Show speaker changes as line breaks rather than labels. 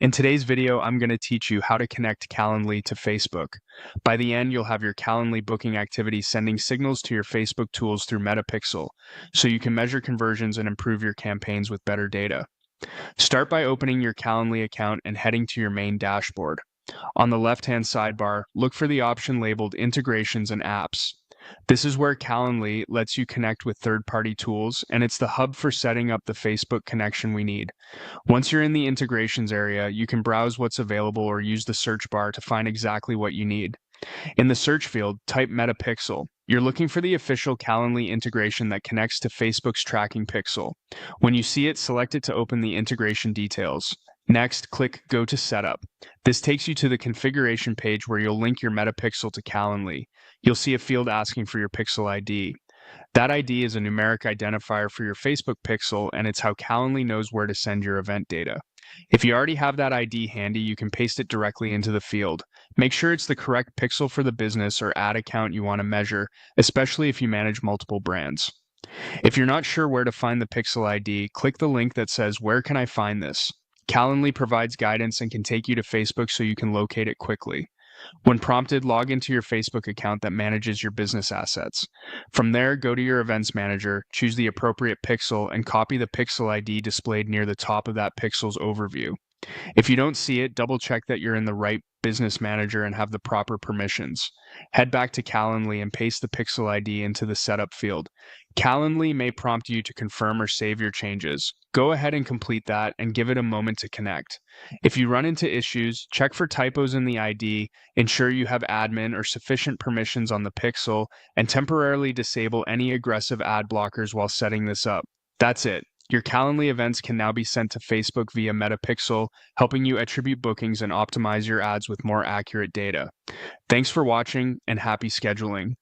In today's video, I'm going to teach you how to connect Calendly to Facebook. By the end, you'll have your Calendly booking activity sending signals to your Facebook tools through Metapixel, so you can measure conversions and improve your campaigns with better data. Start by opening your Calendly account and heading to your main dashboard. On the left-hand sidebar, look for the option labeled Integrations and Apps. This is where Calendly lets you connect with third-party tools, and it's the hub for setting up the Facebook connection we need. Once you're in the integrations area, you can browse what's available or use the search bar to find exactly what you need. In the search field, type Metapixel. You're looking for the official Calendly integration that connects to Facebook's tracking pixel. When you see it, select it to open the integration details. Next, click Go to Setup. This takes you to the configuration page where you'll link your Metapixel to Calendly. You'll see a field asking for your pixel ID. That ID is a numeric identifier for your Facebook pixel, and it's how Calendly knows where to send your event data. If you already have that ID handy, you can paste it directly into the field. Make sure it's the correct pixel for the business or ad account you want to measure, especially if you manage multiple brands. If you're not sure where to find the pixel ID, click the link that says, "Where can I find this?" Calendly provides guidance and can take you to Facebook so you can locate it quickly. When prompted, log into your Facebook account that manages your business assets. From there, go to your Events Manager, choose the appropriate pixel, and copy the pixel ID displayed near the top of that pixel's overview. If you don't see it, double-check that you're in the right business manager and have the proper permissions. Head back to Calendly and paste the pixel ID into the setup field. Calendly may prompt you to confirm or save your changes. Go ahead and complete that and give it a moment to connect. If you run into issues, check for typos in the ID, ensure you have admin or sufficient permissions on the pixel, and temporarily disable any aggressive ad blockers while setting this up. That's it. Your Calendly events can now be sent to Facebook via Metapixel, helping you attribute bookings and optimize your ads with more accurate data. Thanks for watching and happy scheduling.